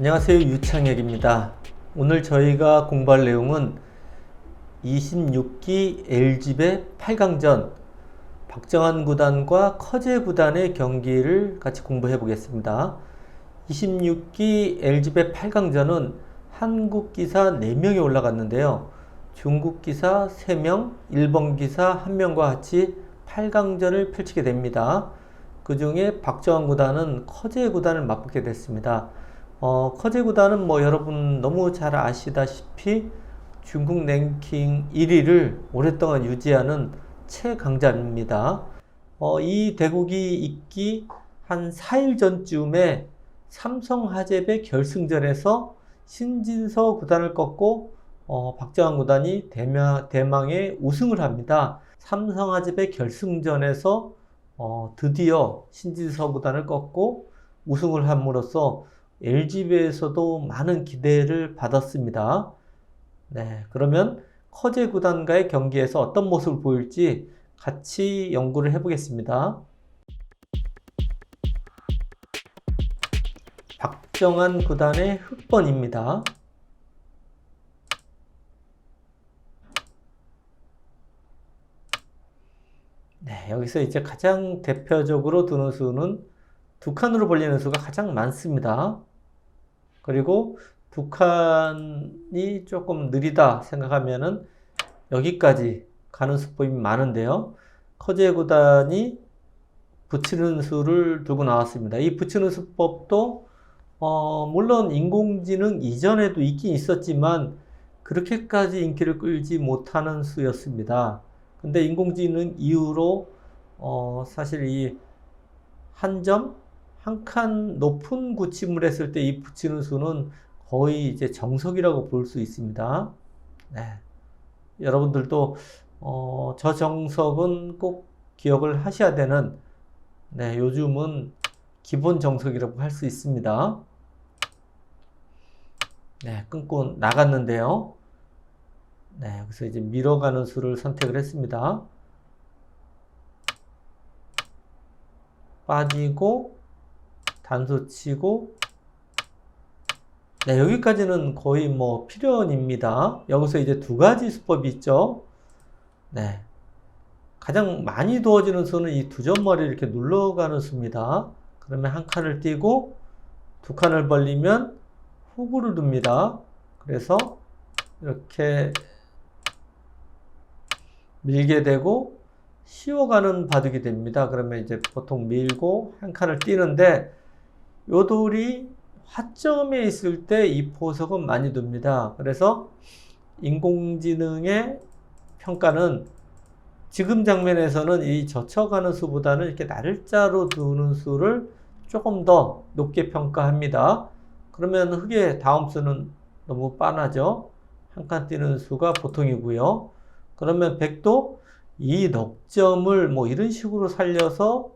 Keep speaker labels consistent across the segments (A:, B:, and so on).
A: 안녕하세요, 유창혁입니다. 오늘 저희가 공부할 내용은 26기 LG배 8강전 박정환 구단과 커제 구단의 경기를 같이 공부해 보겠습니다. 26기 LG배 8강전은 한국 기사 4명이 올라갔는데요. 중국 기사 3명, 일본 기사 1명과 같이 8강전을 펼치게 됩니다. 그 중에 박정환 구단은 커제 구단을 맞붙게 됐습니다. 커제 구단은 여러분 너무 잘 아시다시피 중국 랭킹 1위를 오랫동안 유지하는 최강자입니다. 이 대국이 있기 한 4일 전쯤에 삼성화재배 결승전에서 신진서 구단을 꺾고 박정환 구단이 대망의 우승을 합니다. 삼성화재배 결승전에서 드디어 신진서 구단을 꺾고 우승을 함으로써 LG배에서도 많은 기대를 받았습니다. 네, 그러면 커제 구단과의 경기에서 어떤 모습을 보일지 같이 연구를 해보겠습니다. 박정환 구단의 흑번입니다. 네, 여기서 이제 가장 대표적으로 두는 수는 두 칸으로 벌리는 수가 가장 많습니다. 그리고 두 칸이 조금 느리다 생각하면은 여기까지 가는 수법이 많은데요. 커제 구단이 붙이는 수를 두고 나왔습니다. 이 붙이는 수법도 물론 인공지능 이전에도 있긴 있었지만 그렇게까지 인기를 끌지 못하는 수였습니다. 근데 인공지능 이후로 사실 이 한 점, 한 칸 높은 구침을 했을 때 이 붙이는 수는 거의 이제 정석이라고 볼 수 있습니다. 네. 여러분들도 저 정석은 꼭 기억을 하셔야 되는, 네, 요즘은 기본 정석이라고 할 수 있습니다. 네, 끊고 나갔는데요. 네, 여기서 이제 밀어가는 수를 선택을 했습니다. 빠지고 단수 치고, 네, 여기까지는 거의 필연입니다. 여기서 이제 두 가지 수법이 있죠. 네, 가장 많이 두어지는 수는 이 두 점머리를 이렇게 눌러가는 수입니다. 그러면 한 칸을 띄고 두 칸을 벌리면 후구를 둡니다. 그래서 이렇게 밀게 되고 씌워가는 바둑이 됩니다. 그러면 이제 보통 밀고 한 칸을 띄는데 요 돌이 화점에 있을 때 이 포석은 많이 둡니다. 그래서 인공지능의 평가는 지금 장면에서는 이 젖혀가는 수보다는 이렇게 날짜로 두는 수를 조금 더 높게 평가합니다. 그러면 흑의 다음 수는 너무 빤하죠. 한 칸 띄는 수가 보통이고요. 그러면 백도 이 넉점을 이런 식으로 살려서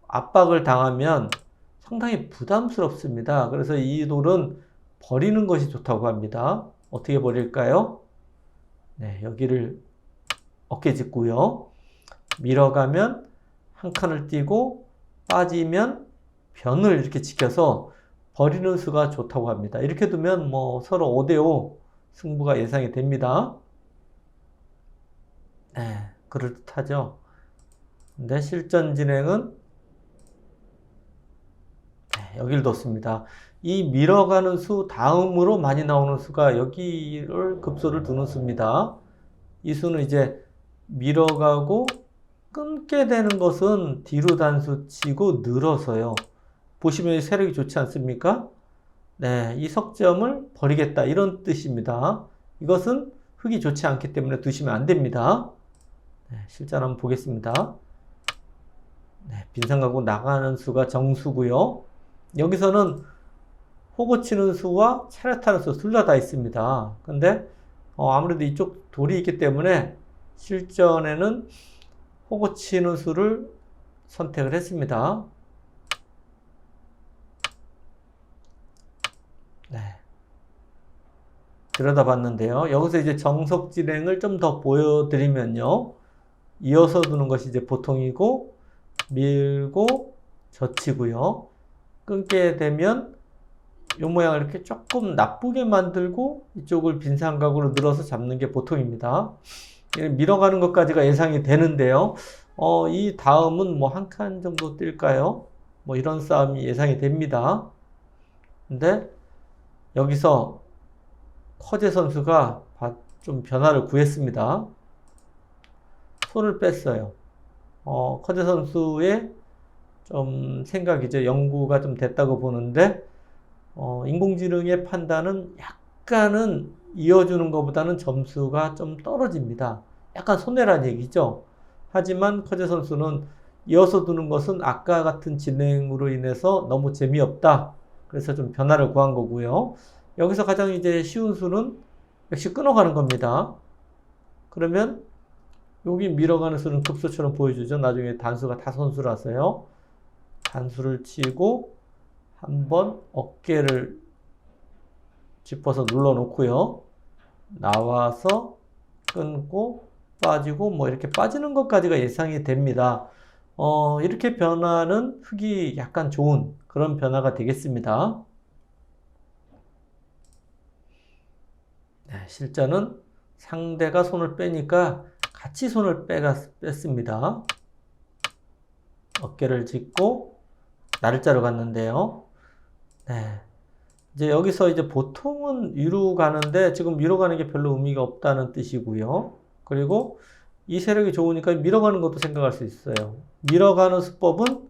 A: 압박을 당하면 상당히 부담스럽습니다. 그래서 이 돌은 버리는 것이 좋다고 합니다. 어떻게 버릴까요? 네, 여기를 어깨 짚고요. 밀어가면 한 칸을 띄고 빠지면 변을 이렇게 지켜서 버리는 수가 좋다고 합니다. 이렇게 두면 서로 5대5 승부가 예상이 됩니다. 네, 그럴듯하죠. 근데 실전 진행은 여기를 뒀습니다. 이 밀어가는 수 다음으로 많이 나오는 수가 여기를 급소를 두는 수입니다. 이 수는 이제 밀어가고 끊게 되는 것은 뒤로 단수 치고 늘어서요. 보시면 세력이 좋지 않습니까? 네, 이 석점을 버리겠다 이런 뜻입니다. 이것은 흙이 좋지 않기 때문에 두시면 안 됩니다. 네, 실전 한번 보겠습니다. 네, 빈상가고 나가는 수가 정수고요. 여기서는 호구 치는 수와 차렷하는 수 둘 다 있습니다. 근데 아무래도 이쪽 돌이 있기 때문에 실전에는 호구 치는 수를 선택을 했습니다. 네. 들여다봤는데요. 여기서 이제 정석 진행을 좀 더 보여드리면요. 이어서 두는 것이 이제 보통이고, 밀고 젖히고요. 끊게 되면 이 모양을 이렇게 조금 나쁘게 만들고 이쪽을 빈삼각으로 늘어서 잡는 게 보통입니다. 밀어가는 것까지가 예상이 되는데요. 이 다음은 뭐 한 칸 정도 뛸까요? 뭐 이런 싸움이 예상이 됩니다. 근데 여기서 커제 선수가 좀 변화를 구했습니다. 손을 뺐어요. 커제 선수의 좀 생각이죠. 연구가 좀 됐다고 보는데, 인공지능의 판단은 약간은 이어주는 것보다는 점수가 좀 떨어집니다. 약간 손해란 얘기죠. 하지만 커제 선수는 이어서 두는 것은 아까 같은 진행으로 인해서 너무 재미없다. 그래서 좀 변화를 구한 거고요. 여기서 가장 이제 쉬운 수는 역시 끊어가는 겁니다. 그러면 여기 밀어가는 수는 급수처럼 보여주죠. 나중에 단수가 다선수라서요. 단수를 치고 한번 어깨를 짚어서 눌러 놓고요. 나와서 끊고 빠지고 뭐 이렇게 빠지는 것까지가 예상이 됩니다. 이렇게 변화는 흙이 약간 좋은 그런 변화가 되겠습니다. 네, 실전은 상대가 손을 빼니까 같이 손을 뺐습니다. 어깨를 짚고 날짜로 갔는데요. 네. 이제 여기서 이제 보통은 위로 가는데 지금 위로 가는 게 별로 의미가 없다는 뜻이고요. 그리고 이 세력이 좋으니까 밀어가는 것도 생각할 수 있어요. 밀어가는 수법은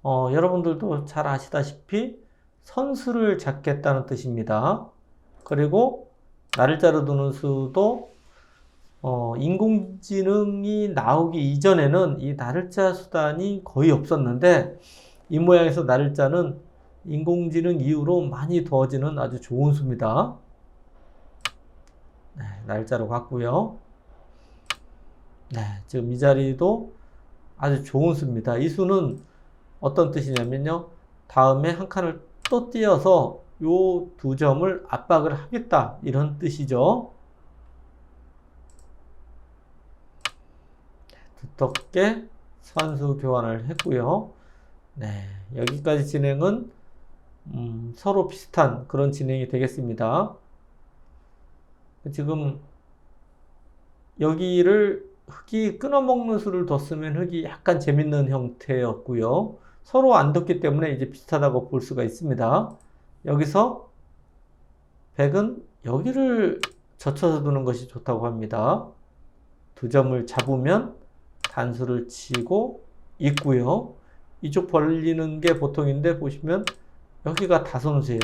A: 여러분들도 잘 아시다시피 선수를 잡겠다는 뜻입니다. 그리고 날짜로 두는 수도 인공지능이 나오기 이전에는 이 날짜 수단이 거의 없었는데 이 모양에서 날짜는 인공지능 이후로 많이 두어지는 아주 좋은 수입니다. 네, 날짜로 갔고요. 네, 지금 이 자리도 아주 좋은 수입니다. 이 수는 어떤 뜻이냐면요. 다음에 한 칸을 또 띄어서 요 두 점을 압박을 하겠다. 이런 뜻이죠. 두텁게 선수 교환을 했고요. 네, 여기까지 진행은 서로 비슷한 그런 진행이 되겠습니다. 지금 여기를 흙이 끊어먹는 수를 뒀으면 흙이 약간 재밌는 형태였고요. 서로 안 뒀기 때문에 이제 비슷하다고 볼 수가 있습니다. 여기서 백은 여기를 젖혀서 두는 것이 좋다고 합니다. 두 점을 잡으면 단수를 치고 있고요. 이쪽 벌리는 게 보통인데 보시면 여기가 다선수예요.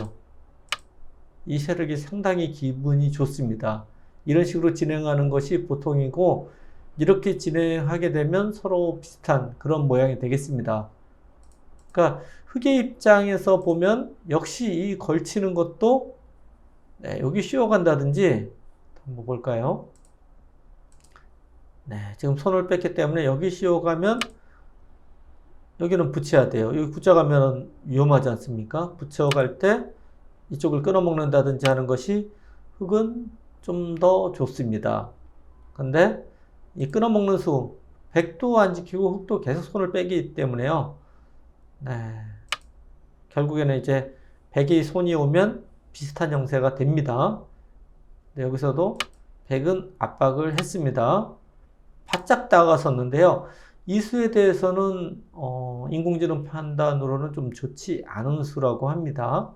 A: 이 세력이 상당히 기분이 좋습니다. 이런 식으로 진행하는 것이 보통이고 이렇게 진행하게 되면 서로 비슷한 그런 모양이 되겠습니다. 그러니까 흙의 입장에서 보면 역시 이 걸치는 것도 네, 여기 씌워간다든지 한번 볼까요? 네, 지금 손을 뺐기 때문에 여기 씌워가면 여기는 붙여야 돼요. 여기 붙여가면 위험하지 않습니까? 붙여갈 때 이쪽을 끊어먹는다든지 하는 것이 흙은 좀 더 좋습니다. 근데 이 끊어먹는 수, 백도 안 지키고 흙도 계속 손을 빼기 때문에요. 네. 결국에는 이제 백이 손이 오면 비슷한 형태가 됩니다. 네, 여기서도 백은 압박을 했습니다. 바짝 다가섰는데요. 이 수에 대해서는 인공지능 판단으로는 좀 좋지 않은 수라고 합니다.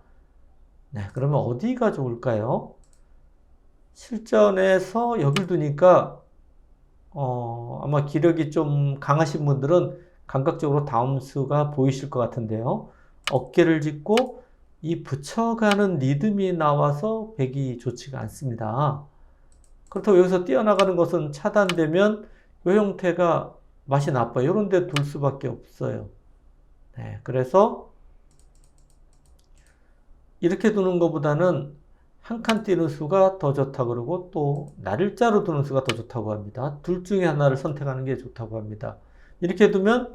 A: 네, 그러면 어디가 좋을까요? 실전에서 여길 두니까 아마 기력이 좀 강하신 분들은 감각적으로 다음 수가 보이실 것 같은데요. 어깨를 짚고 이 붙여가는 리듬이 나와서 백이 좋지가 않습니다. 그렇다고 여기서 뛰어나가는 것은 차단되면 이 형태가 맛이 나빠요. 이런 데 둘 수밖에 없어요. 네, 그래서 이렇게 두는 것보다는 한 칸 띄는 수가 더 좋다고 그러고 또 날짜로 두는 수가 더 좋다고 합니다. 둘 중에 하나를 선택하는 게 좋다고 합니다. 이렇게 두면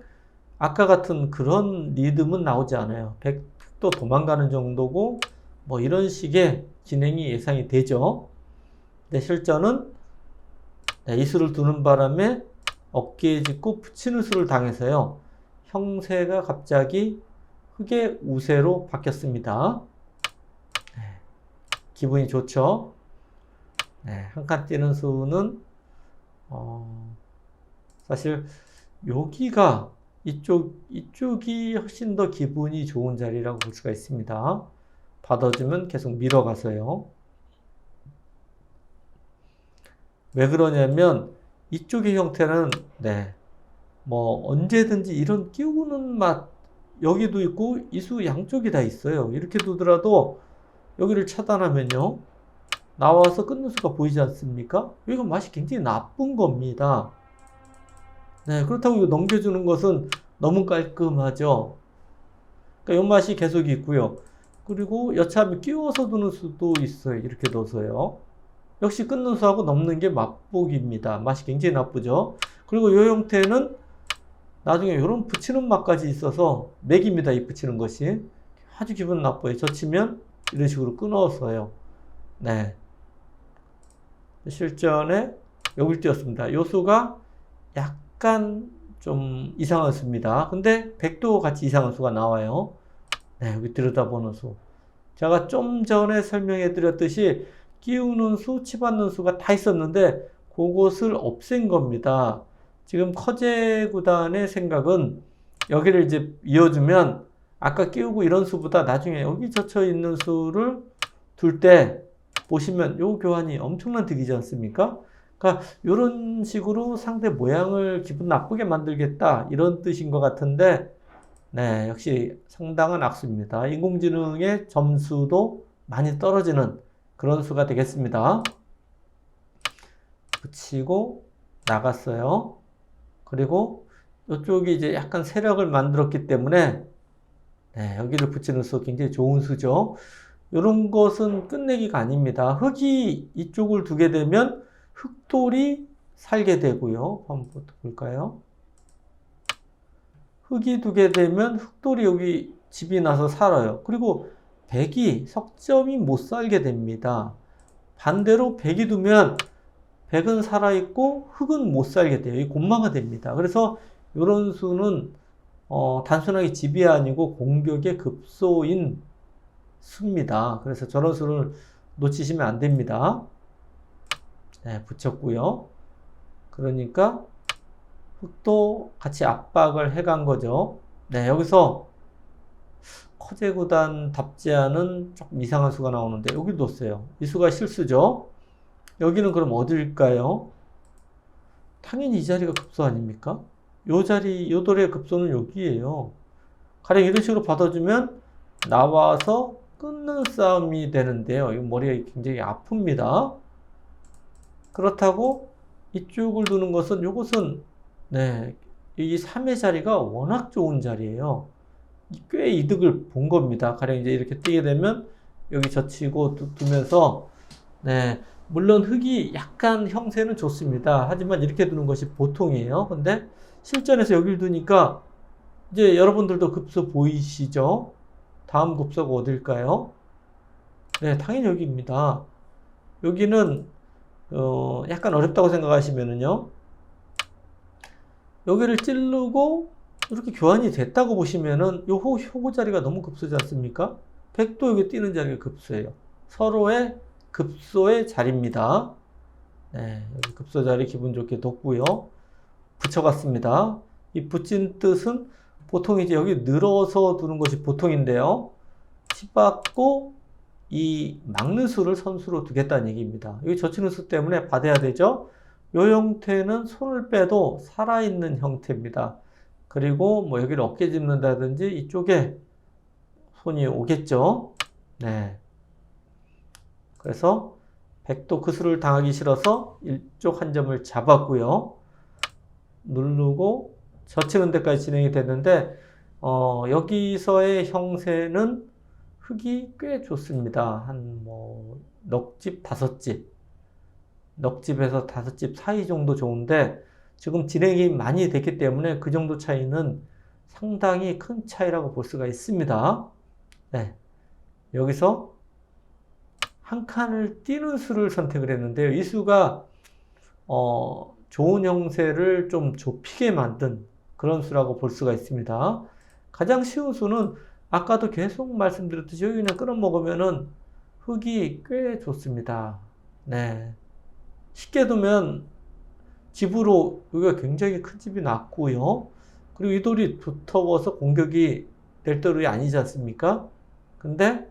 A: 아까 같은 그런 리듬은 나오지 않아요. 백도 도망가는 정도고 뭐 이런 식의 진행이 예상이 되죠. 근데 실전은 이 수를 두는 바람에 어깨에 짚고 붙이는 수를 당해서요. 형세가 갑자기 흙의 우세로 바뀌었습니다. 기분이 좋죠. 네, 한 칸 띄는 수는 사실 여기가 이쪽이 훨씬 더 기분이 좋은 자리라고 볼 수가 있습니다. 받아주면 계속 밀어가서요. 왜 그러냐면 이쪽의 형태는 뭐 언제든지 이런 끼우는 맛 여기도 있고 이 수 양쪽이 다 있어요. 이렇게 두더라도 여기를 차단하면요. 나와서 끊는 수가 보이지 않습니까? 여기가 맛이 굉장히 나쁜 겁니다. 네, 그렇다고 이거 넘겨주는 것은 너무 깔끔하죠. 그러니까 이 맛이 계속 있고요. 그리고 여차하면 끼워서 두는 수도 있어요. 이렇게 둬서요. 역시 끊는 수하고 넘는 게 맛보기입니다. 맛이 굉장히 나쁘죠. 그리고 이 형태는 나중에 이런 붙이는 맛까지 있어서 맥입니다. 이 붙이는 것이 아주 기분 나빠요. 젖히면 이런 식으로 끊어서요. 네. 실전에 여기를 띄웠습니다. 요 수가 약간 좀 이상한 수입니다. 근데 100도 같이 이상한 수가 나와요. 네, 여기 들여다보는 수. 제가 좀 전에 설명해 드렸듯이 끼우는 수, 치받는 수가 다 있었는데 그것을 없앤 겁니다. 지금 커제 구단의 생각은 여기를 이제 이어주면 아까 끼우고 이런 수보다 나중에 여기 젖혀 있는 수를 둘 때 보시면 요 교환이 엄청난 득이지 않습니까? 그러니까 이런 식으로 상대 모양을 기분 나쁘게 만들겠다 이런 뜻인 것 같은데 네, 역시 상당한 악수입니다. 인공지능의 점수도 많이 떨어지는 그런 수가 되겠습니다. 붙이고 나갔어요. 그리고 이쪽이 이제 약간 세력을 만들었기 때문에 네, 여기를 붙이는 수 굉장히 좋은 수죠. 이런 것은 끝내기가 아닙니다. 흙이 이쪽을 두게 되면 흙돌이 살게 되고요. 한번 볼까요? 흙이 두게 되면 흙돌이 여기 집이 나서 살아요. 그리고 백이 석점이 못 살게 됩니다. 반대로 백이 두면 백은 살아있고 흙은 못 살게 돼요. 이 곤마가 됩니다. 그래서 이런 수는 단순하게 집이 아니고 공격의 급소인 수입니다. 그래서 저런 수를 놓치시면 안 됩니다. 네, 붙였고요. 그러니까 흙도 같이 압박을 해간 거죠. 네, 여기서 커제 구단답지 않은 조금 이상한 수가 나오는데 여기 뒀어요. 이 수가 실수죠. 여기는 그럼 어딜까요? 당연히 이 자리가 급소 아닙니까? 요 자리, 요 돌의 급소는 여기에요. 가령 이런 식으로 받아주면 나와서 끊는 싸움이 되는데요. 이 머리가 굉장히 아픕니다. 그렇다고 이쪽을 두는 것은, 요것은, 네, 이 3의 자리가 워낙 좋은 자리예요. 꽤 이득을 본 겁니다. 가령 이제 이렇게 뛰게 되면 여기 젖히고 두면서, 네, 물론 흙이 약간 형세는 좋습니다. 하지만 이렇게 두는 것이 보통이에요. 근데 실전에서 여기를 두니까 이제 여러분들도 급소 보이시죠? 다음 급소가 어딜까요? 네, 당연히 여기입니다. 여기는 약간 어렵다고 생각하시면은요. 여기를 찌르고 이렇게 교환이 됐다고 보시면은 요 호구 자리가 너무 급소지 않습니까? 100도 여기 뛰는 자리가 급소예요. 서로의 급소의 자리입니다. 네, 여기 급소 자리 기분 좋게 뒀고요. 붙여봤습니다. 이 붙인 뜻은 보통 이제 여기 늘어서 두는 것이 보통인데요. 치받고 이 막는 수를 선수로 두겠다는 얘기입니다. 여기 젖히는 수 때문에 받아야 되죠. 이 형태는 손을 빼도 살아있는 형태입니다. 그리고 뭐 여기를 어깨 짚는다든지 이쪽에 손이 오겠죠. 네. 그래서 100도 그 수를 당하기 싫어서 이쪽 한 점을 잡았고요. 누르고 젖히는 데까지 진행이 됐는데 여기서의 형세는 흙이 꽤 좋습니다. 한 뭐 넉집 5집 넉집에서 5집 사이 정도 좋은데 지금 진행이 많이 됐기 때문에 그 정도 차이는 상당히 큰 차이라고 볼 수가 있습니다. 네. 여기서 한 칸을 띄는 수를 선택을 했는데요. 이 수가 좋은 형세를 좀 좁히게 만든 그런 수라고 볼 수가 있습니다. 가장 쉬운 수는 아까도 계속 말씀드렸듯이 여기 그냥 끊어 먹으면은 흙이 꽤 좋습니다. 네. 쉽게 두면 집으로 여기가 굉장히 큰 집이 났고요. 그리고 이 돌이 두터워서 공격이 될 돌이 아니지 않습니까? 근데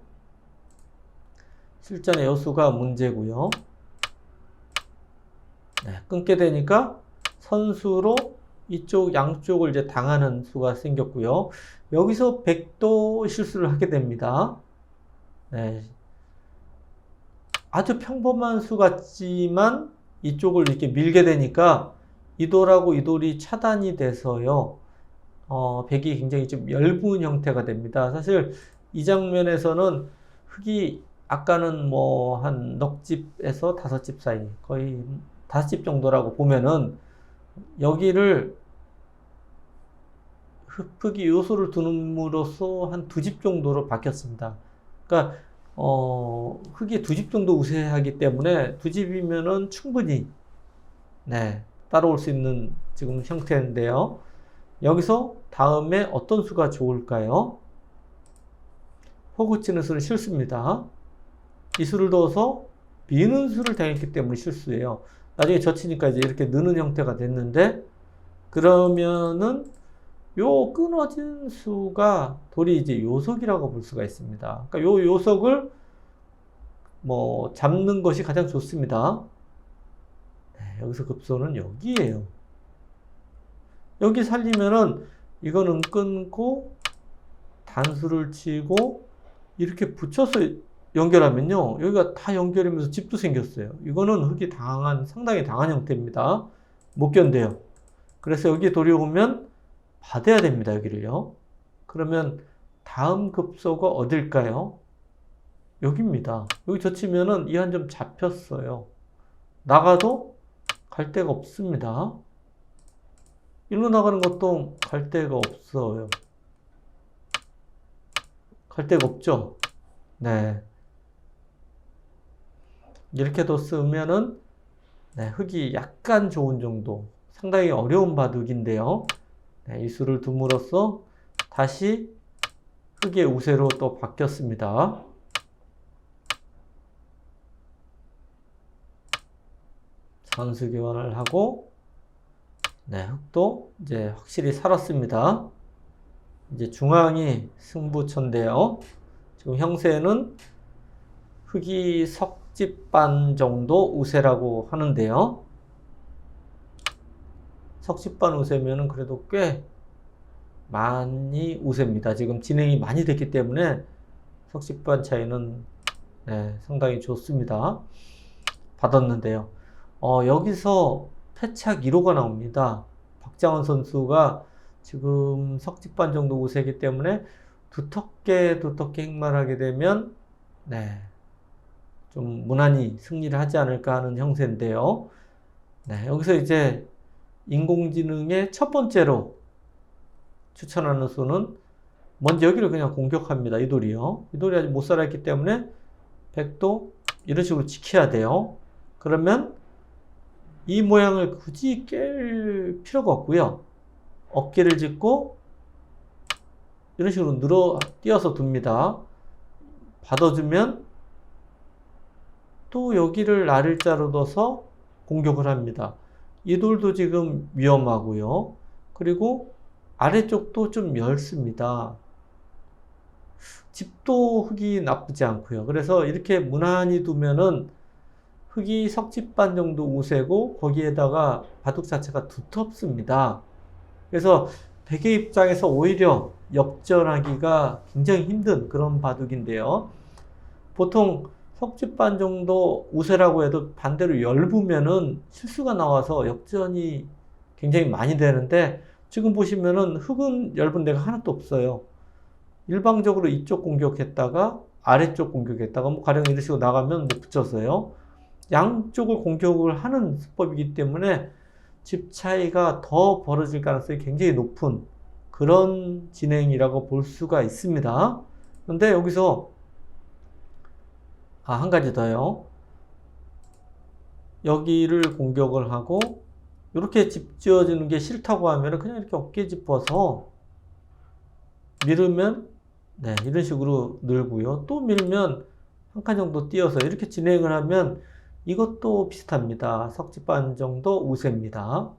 A: 실전의 여수가 문제고요. 네, 끊게 되니까 선수로 이쪽 양쪽을 이제 당하는 수가 생겼고요. 여기서 백도 실수를 하게 됩니다. 네. 아주 평범한 수 같지만 이쪽을 이렇게 밀게 되니까 이 돌하고 이 돌이 차단이 돼서요. 백이 굉장히 좀 엷은 형태가 됩니다. 사실 이 장면에서는 흙이 아까는 뭐 한 넉 집에서 5집 사이, 거의 5집 정도라고 보면은 여기를 흙이 요소를 둠으로써 한 2집 정도로 바뀌었습니다. 그러니까 흙이 2집 정도 우세하기 때문에 2집이면은 충분히 네, 따라올 수 있는 지금 형태인데요. 여기서 다음에 어떤 수가 좋을까요? 호구치는 수는 실수입니다. 이 수를 넣어서 미는 수를 당했기 때문에 실수예요. 나중에 젖히니까 이제 이렇게 느는 형태가 됐는데, 그러면은 요 끊어진 수가 돌이 이제 요석이라고 볼 수가 있습니다. 그러니까 요 요석을 뭐 잡는 것이 가장 좋습니다. 네, 여기서 급소는 여기에요. 여기 살리면은 이거는 끊고 단수를 치고 이렇게 붙여서 연결하면요, 여기가 다 연결하면서 집도 생겼어요. 이거는 흙이 상당히 당한 형태입니다. 못 견뎌요. 그래서 여기 돌이 오면 받아야 됩니다. 여기를요. 그러면 다음 급소가 어딜까요? 여기입니다. 여기 젖히면은 이 한 점 잡혔어요. 나가도 갈 데가 없습니다. 일로 나가는 것도 갈 데가 없어요. 갈 데가 없죠? 네. 이렇게 뒀으면은 네, 흙이 약간 좋은 정도, 상당히 어려운 바둑인데요. 네, 이 수를 둠으로써 다시 흙의 우세로 또 바뀌었습니다. 선수 교환을 하고, 네, 흙도 이제 확실히 살았습니다. 이제 중앙이 승부처인데요. 지금 형세는 흙이 석집반 정도 우세라고 하는데요. 석집반 우세면은 그래도 꽤 많이 우세입니다. 지금 진행이 많이 됐기 때문에 석집반 차이는 네, 상당히 좋습니다. 받았는데요. 여기서 패착 1호가 나옵니다. 박장원 선수가 지금 석집반 정도 우세이기 때문에 두텁게 행말하게 되면 네, 좀 무난히 승리를 하지 않을까 하는 형세인데요. 네, 여기서 이제 인공지능의 첫 번째로 추천하는 수는 먼저 여기를 그냥 공격합니다. 이 돌이요. 이 돌이 아직 못 살아있기 때문에 백도 이런 식으로 지켜야 돼요. 그러면 이 모양을 굳이 깰 필요가 없고요. 어깨를 짚고 이런 식으로 띄어서 둡니다. 받아주면 또 여기를 나를자로 둬서 공격을 합니다. 이 돌도 지금 위험하고요. 그리고 아래쪽도 좀 넓습니다. 집도 흙이 나쁘지 않고요. 그래서 이렇게 무난히 두면은 흙이 석집반 정도 우세고 거기에다가 바둑 자체가 두텁습니다. 그래서 백의 입장에서 오히려 역전하기가 굉장히 힘든 그런 바둑인데요. 보통 석집반 정도 우세라고 해도 반대로 엷으면은 실수가 나와서 역전이 굉장히 많이 되는데, 지금 보시면은 흙은 엷은 데가 하나도 없어요. 일방적으로 이쪽 공격했다가 아래쪽 공격했다가 뭐 가령 이런 식으로 나가면 뭐 붙였어요. 양쪽을 공격을 하는 수법이기 때문에 집 차이가 더 벌어질 가능성이 굉장히 높은 그런 진행이라고 볼 수가 있습니다. 그런데 여기서 한 가지 더요. 여기를 공격을 하고 이렇게 집 지어주는 게 싫다고 하면 그냥 이렇게 어깨 짚어서 밀으면 네, 이런 식으로 늘고요. 또 밀면 한 칸 정도 띄어서 이렇게 진행을 하면 이것도 비슷합니다. 석지반 정도 우세입니다.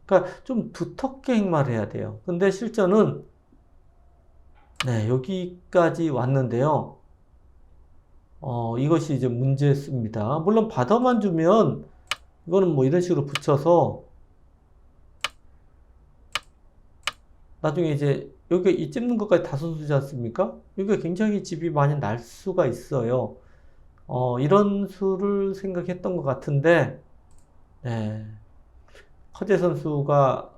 A: 그러니까 좀 두텁게 행마해야 돼요. 근데 실전은 네, 여기까지 왔는데요. 이것이 이제 문제였습니다. 물론 받아만 주면 이거는 뭐 이런 식으로 붙여서 나중에 이제 여기 이 찝는 것까지 다 선수지 않습니까? 여기가 굉장히 집이 많이 날 수가 있어요. 이런 수를 생각했던 것 같은데, 네. 허재 선수가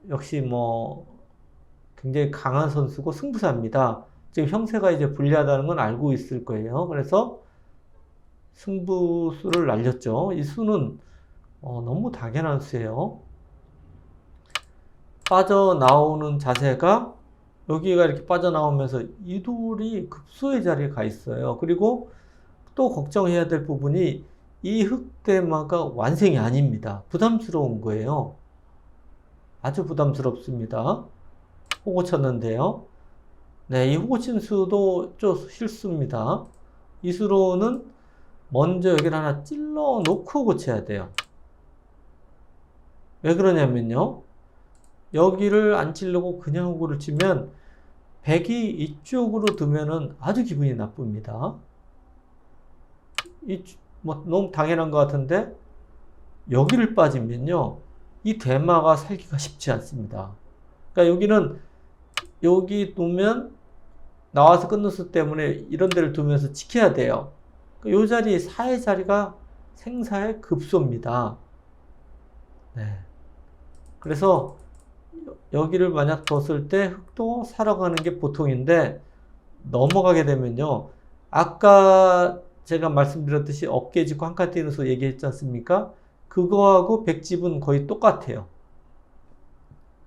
A: 역시 뭐 굉장히 강한 선수고 승부사입니다. 지금 형세가 이제 불리하다는 건 알고 있을 거예요. 그래서 승부수를 날렸죠. 이 수는 너무 당연한 수예요. 빠져나오는 자세가 여기가 이렇게 빠져나오면서 이 돌이 급소의 자리에 가 있어요. 그리고 또 걱정해야 될 부분이 이 흑대마가 완성이 아닙니다. 부담스러운 거예요. 아주 부담스럽습니다. 호고 쳤는데요. 네, 이 호고 친 수도 좀 실수입니다. 이 수로는 먼저 여기를 하나 찔러 놓고 고쳐야 돼요. 왜 그러냐면요. 여기를 안 찌르고 그냥 호구를 치면 백이 이쪽으로 두면은 아주 기분이 나쁩니다. 뭐 너무 당연한 것 같은데 여기를 빠지면요. 이 대마가 살기가 쉽지 않습니다. 그러니까 여기는 여기 두면 나와서 끊는 수 때문에 이런 데를 두면서 지켜야 돼요. 이 자리 사의 자리가 생사의 급소입니다. 네. 그래서 여기를 만약 뒀을 때 흑도 살아가는 게 보통인데 넘어가게 되면요. 아까 제가 말씀드렸듯이 어깨 짚고 한 칸 띄는 수 얘기했지 않습니까? 그거하고 백집은 거의 똑같아요.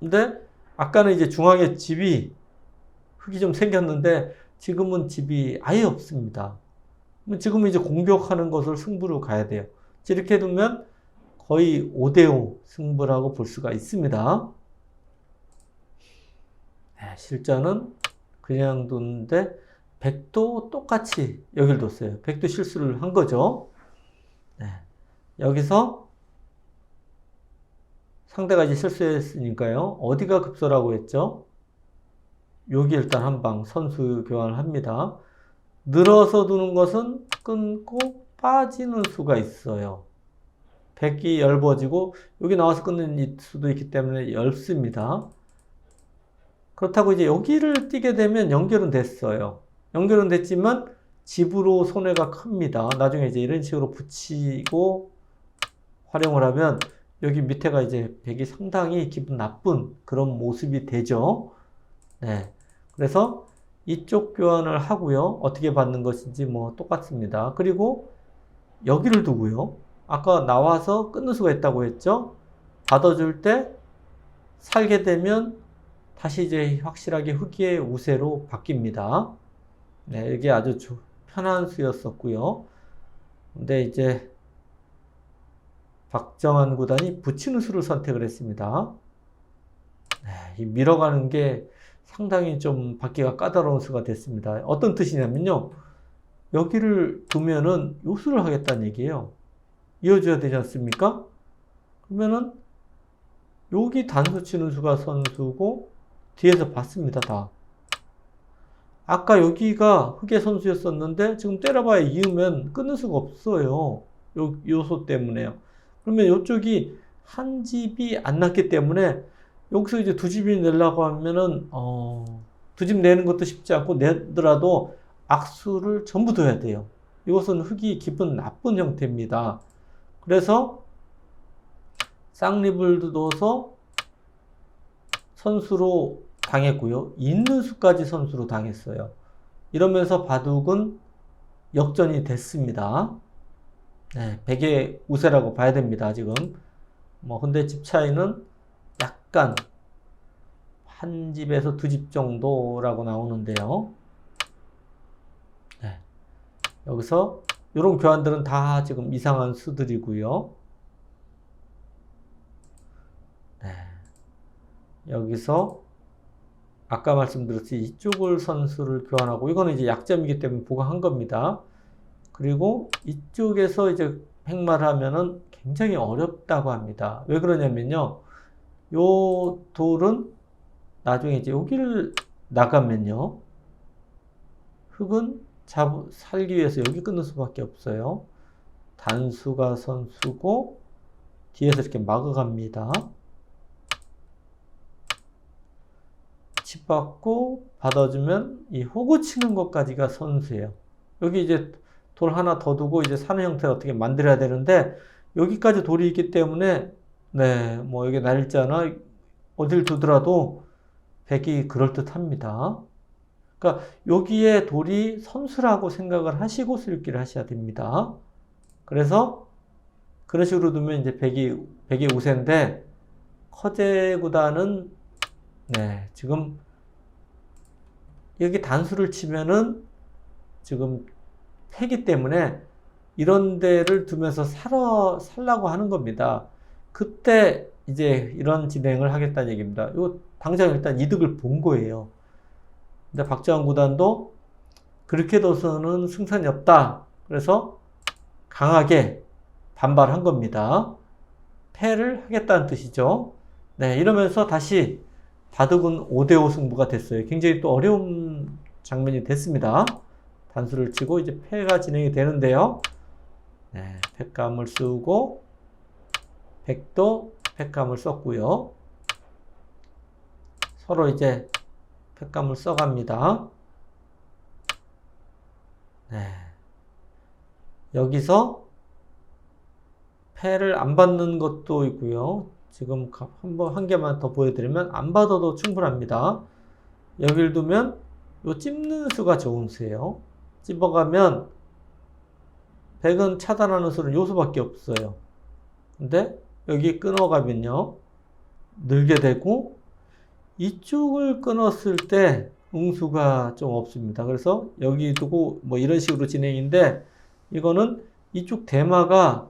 A: 근데 아까는 이제 중앙에 집이 흙이 좀 생겼는데 지금은 집이 아예 없습니다. 지금은 이제 공격하는 것을 승부로 가야 돼요. 이렇게 두면 거의 5대5 승부라고 볼 수가 있습니다. 실전은 그냥 뒀는데 백도 똑같이 여기를 뒀어요. 백도 실수를 한 거죠. 네. 여기서 상대가 이제 실수했으니까요. 어디가 급소라고 했죠? 여기 일단 한 방 선수 교환을 합니다. 늘어서 두는 것은 끊고 빠지는 수가 있어요. 백이 얇아지고 여기 나와서 끊는 수도 있기 때문에 얇습니다. 그렇다고 이제 여기를 띄게 되면 연결은 됐어요. 연결은 됐지만 집으로 손해가 큽니다. 나중에 이제 이런 식으로 붙이고 활용을 하면 여기 밑에가 이제 백이 상당히 기분 나쁜 그런 모습이 되죠. 네. 그래서 이쪽 교환을 하고요. 어떻게 받는 것인지 뭐 똑같습니다. 그리고 여기를 두고요. 아까 나와서 끊는 수가 있다고 했죠. 받아줄 때 살게 되면 다시 이제 확실하게 흑의 우세로 바뀝니다. 네, 이게 아주 편한 수였었고요. 근데 이제 박정환 구단이 붙이는 수를 선택을 했습니다. 네, 이 밀어가는 게 상당히 좀 받기가 까다로운 수가 됐습니다. 어떤 뜻이냐면요. 여기를 두면은 요 수를 하겠다는 얘기예요. 이어줘야 되지 않습니까? 그러면은 여기 단수 치는 수가 선수고 뒤에서 봤습니다. 다. 아까 여기가 흑의 선수였었는데 지금 때려봐야 이으면 끊을 수가 없어요. 요 요소 때문에요. 그러면 이쪽이 한 집이 안 났기 때문에 여기서 이제 두 집이 내려고 하면은 두 집 내는 것도 쉽지 않고 내더라도 악수를 전부 둬야 돼요. 이것은 흑이 기분 나쁜 형태입니다. 그래서 쌍립을 둬서 선수로 당했고요. 있는 수까지 선수로 당했어요. 이러면서 바둑은 역전이 됐습니다. 네, 백의 우세라고 봐야 됩니다. 지금 근데 집 차이는 약간 한 집에서 두 집 정도라고 나오는데요. 네, 여기서 이런 교환들은 다 지금 이상한 수들이고요. 네, 여기서 아까 말씀드렸듯이 이쪽을 선수를 교환하고 이거는 이제 약점이기 때문에 보강한 겁니다. 그리고 이쪽에서 이제 횡마를 하면은 굉장히 어렵다고 합니다. 왜 그러냐면요. 요 돌은 나중에 이제 여기를 나가면요. 흙은 살기 위해서 여기 끊을 수밖에 없어요. 단수가 선수고 뒤에서 이렇게 막아갑니다. 칩 받고 받아주면 이 호구 치는 것까지가 선수예요. 여기 이제 돌 하나 더 두고 이제 사는 형태를 어떻게 만들어야 되는데 여기까지 돌이 있기 때문에 네, 뭐 여기 날짜나 어딜 두더라도 백이 그럴듯합니다. 그러니까 여기에 돌이 선수라고 생각을 하시고 수립기를 하셔야 됩니다. 그래서 그런 식으로 두면 이제 백이 우세인데 커제 구단은 네, 지금 여기 단수를 치면은 지금 패기 때문에 이런 데를 두면서 살라고 하는 겁니다. 그때 이제 이런 진행을 하겠다는 얘기입니다. 이거 당장 일단 이득을 본 거예요. 근데 박정환 구단도 그렇게 둬서는 승산이 없다. 그래서 강하게 반발한 겁니다. 패를 하겠다는 뜻이죠. 네, 이러면서 다시 바둑은 5대5 승부가 됐어요. 굉장히 또 어려운 장면이 됐습니다. 단수를 치고 이제 패가 진행이 되는데요. 네, 패감을 쓰고 백도 패감을 썼고요. 서로 이제 패감을 써갑니다. 네. 여기서 패를 안 받는 것도 있고요. 지금 한 개만 더 보여드리면 안 받아도 충분합니다. 여기를 두면 요 찝는 수가 좋은 수예요. 찝어가면 백은 차단하는 수는 요 수밖에 없어요. 근데 여기 끊어가면요 늘게 되고 이쪽을 끊었을 때 응수가 좀 없습니다. 그래서 여기 두고 뭐 이런 식으로 진행인데 이거는 이쪽 대마가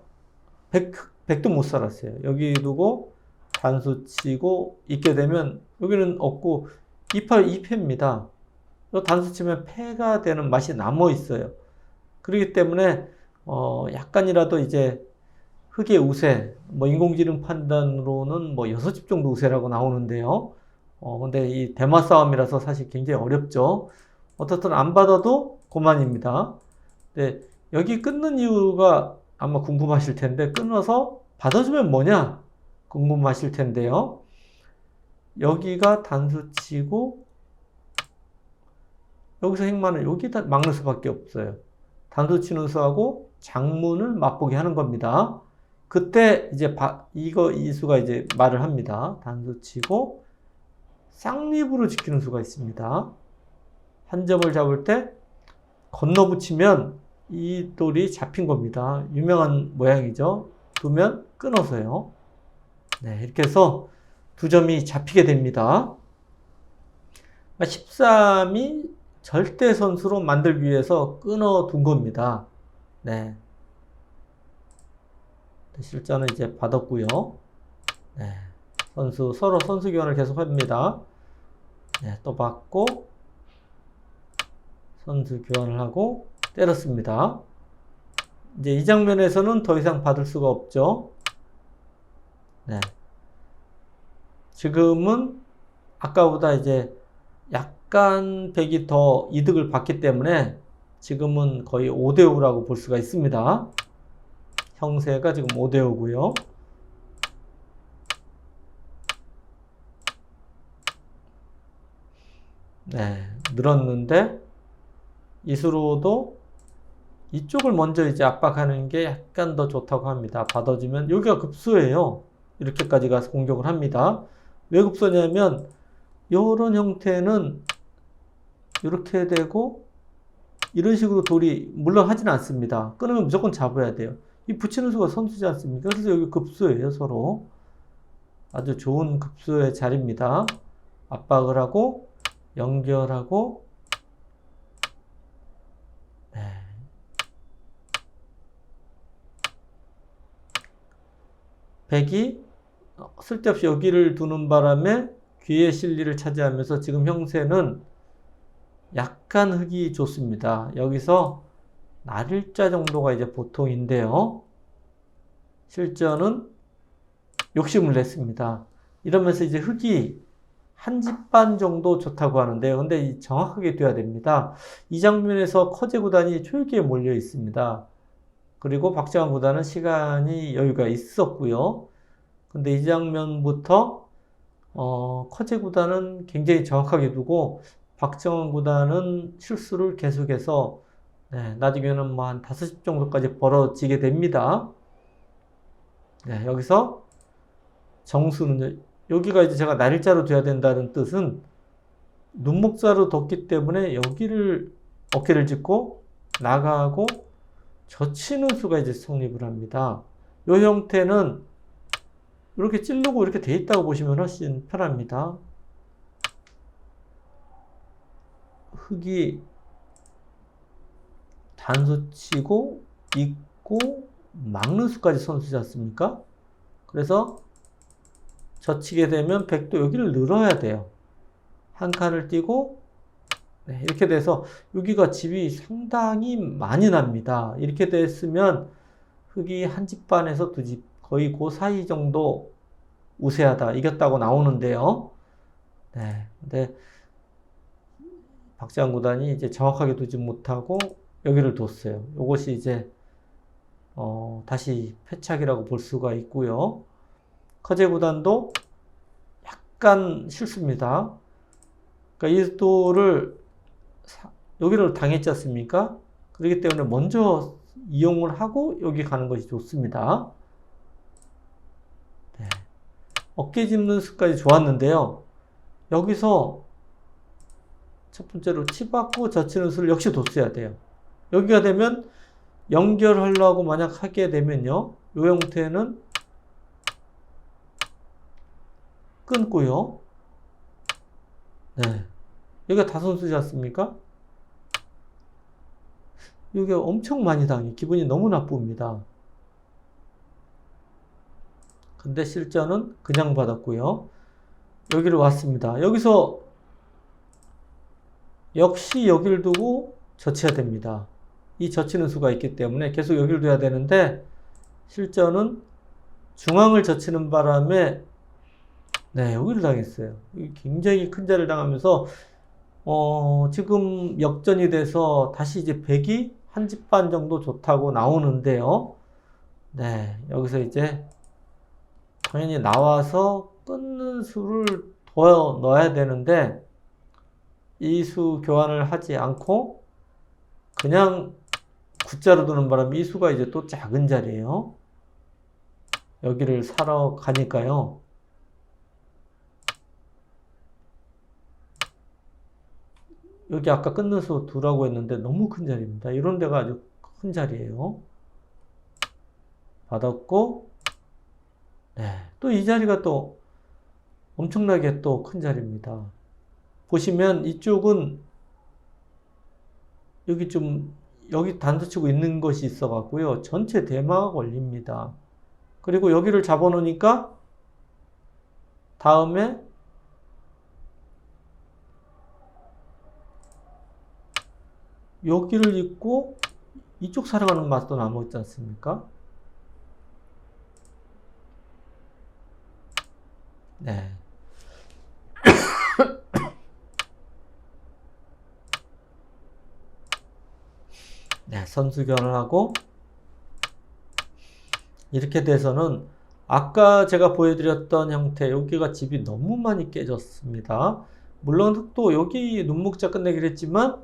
A: 백도 못 살았어요. 여기 두고 단수 치고 있게 되면 여기는 없고 2패입니다. 단수 치면 패가 되는 맛이 남아 있어요. 그렇기 때문에 약간이라도 이제 흙의 우세, 뭐 인공지능 판단으로는 뭐 6집 정도 우세라고 나오는데요. 근데 이 대마 싸움이라서 사실 굉장히 어렵죠. 어떻든 안 받아도 그만입니다. 네, 여기 끊는 이유가 아마 궁금하실 텐데 끊어서 받아주면 뭐냐 궁금하실 텐데요. 여기가 단수 치고 여기서 행만을 여기다 막는 수밖에 없어요. 단수 치는 수하고 장문을 맛보게 하는 겁니다. 그때 이제 이 수가 이제 말을 합니다. 단수 치고 쌍립으로 지키는 수가 있습니다. 한 점을 잡을 때 건너 붙이면 이 돌이 잡힌 겁니다. 유명한 모양이죠. 두면 끊어서요. 네, 이렇게 해서 두 점이 잡히게 됩니다. 13이 절대 선수로 만들기 위해서 끊어둔 겁니다. 네. 실전은 이제 받았고요. 네. 서로 선수 교환을 계속 합니다. 네, 또 받고 선수 교환을 하고 때렸습니다. 이제 이 장면에서는 더 이상 받을 수가 없죠. 네. 지금은 아까보다 이제 약간 백이 더 이득을 받기 때문에 지금은 거의 5대5라고 볼 수가 있습니다. 형세가 지금 5대5고요. 네, 늘었는데 이수로도 이쪽을 먼저 이제 압박하는 게 약간 더 좋다고 합니다. 받아주면 여기가 급소예요. 이렇게까지 가서 공격을 합니다. 왜 급소냐면 이런 형태는 이렇게 되고 이런 식으로 돌이 물론 하진 않습니다. 끊으면 무조건 잡아야 돼요. 이 붙이는 수가 선수지 않습니까? 그래서 여기 급소예요. 서로 아주 좋은 급소의 자리입니다. 압박을 하고 연결하고 네. 백이 쓸데없이 여기를 두는 바람에 귀의 실리를 차지하면서 지금 형세는 약간 흙이 좋습니다. 여기서 날일자 정도가 이제 보통인데요. 실전은 욕심을 냈습니다. 이러면서 이제 흙이 한 집 반 정도 좋다고 하는데요. 근데 정확하게 돼야 됩니다. 이 장면에서 커제 구단이 초읽기에 몰려 있습니다. 그리고 박정환 구단은 시간이 여유가 있었고요. 근데 이 장면부터 커제 구단은 굉장히 정확하게 두고 박정환 구단은 실수를 계속해서 나중에는 뭐 한 5집 정도까지 벌어지게 됩니다. 여기서 정수는 여기가 이제 제가 날일자로 돼야 된다는 뜻은 눈목자로 뒀기 때문에 여기를 어깨를 짚고 나가고 젖히는 수가 이제 성립을 합니다. 이 형태는 이렇게 찌르고 이렇게 돼 있다고 보시면 훨씬 편합니다. 흙이 단수 치고 있고 막는 수까지 선수지 않습니까? 그래서 젖히게 되면 백도 여기를 늘어야 돼요. 한 칸을 띄고 이렇게 돼서 여기가 집이 상당히 많이 납니다. 이렇게 됐으면 흙이 한 집 반에서 두 집 거의 그 사이 정도 우세하다 이겼다고 나오는데요. 근데 박재환 구단이 이제 정확하게 두지 못하고 여기를 뒀어요. 이것이 이제 다시 패착이라고 볼 수가 있고요. 커제 구단도 약간 실수입니다. 그러니까 이 도를 여기를 당했지 않습니까? 그렇기 때문에 먼저 이용을 하고 여기 가는 것이 좋습니다. 어깨 짚는 수까지 좋았는데요. 여기서 첫 번째로 치받고 젖히는 수를 역시 뒀어야 돼요. 여기가 되면 연결하려고 만약 하게 되면요. 이 형태는 끊고요. 여기가 다선수지 않습니까? 여기가 엄청 많이 당해. 기분이 너무 나쁩니다. 근데 실전은 그냥 받았고요. 여기를 왔습니다. 여기서 역시 여기를 두고 젖혀야 됩니다. 이 젖히는 수가 있기 때문에 계속 여기를 둬야 되는데 실전은 중앙을 젖히는 바람에 여기를 당했어요. 굉장히 큰 자리를 당하면서 지금 역전이 돼서 다시 이제 백이 한 집 반 정도 좋다고 나오는데요. 여기서 이제 당연히 나와서 끊는 수를 더 넣어야 되는데 이 수 교환을 하지 않고 그냥 굿자로 두는 바람에 이 수가 이제 또 작은 자리예요. 여기를 사러 가니까요. 여기 아까 끊는 수 2라고 했는데 너무 큰 자리입니다. 이런 데가 아주 큰 자리예요. 받았고 또 이 자리가 또 엄청나게 또 큰 자리입니다. 보시면 이쪽은 여기 단수 치고 있는 것이 있어 갖고요. 전체 대마가 걸립니다. 그리고 여기를 잡아 놓으니까 다음에 여기를 잇고 이쪽 사랑하는 맛도 남았지 않습니까? 선수 교환을 이렇게 돼서는 아까 제가 보여드렸던 형태 여기가 집이 너무 많이 깨졌습니다. 물론 흙도 여기 눈목자 끝내기로 했지만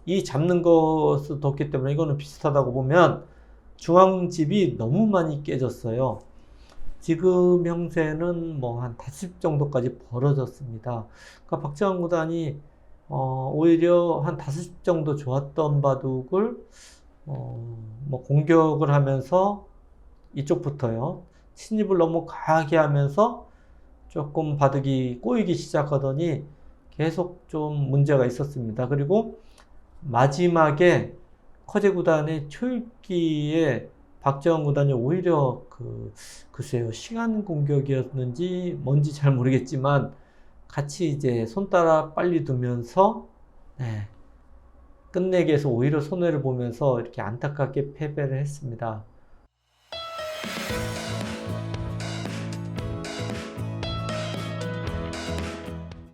A: 이 잡는 것을 뒀기 때문에 이거는 비슷하다고 보면 중앙집이 너무 많이 깨졌어요. 지금 형세는 뭐 한 5집 정도까지 벌어졌습니다. 그러니까 박재환 구단이 오히려 한 5집 정도 좋았던 바둑을 뭐 공격을 하면서 이쪽부터요. 침입을 너무 강하게 하면서 조금 바둑이 꼬이기 시작하더니 계속 좀 문제가 있었습니다. 그리고 마지막에 커제 구단의 초읽기에 박재환 구단이 오히려 글쎄요, 시간 공격이었는지 뭔지 잘 모르겠지만 같이 이제 손 따라 빨리 두면서 끝내기 위해서 오히려 손해를 보면서 이렇게 안타깝게 패배를 했습니다.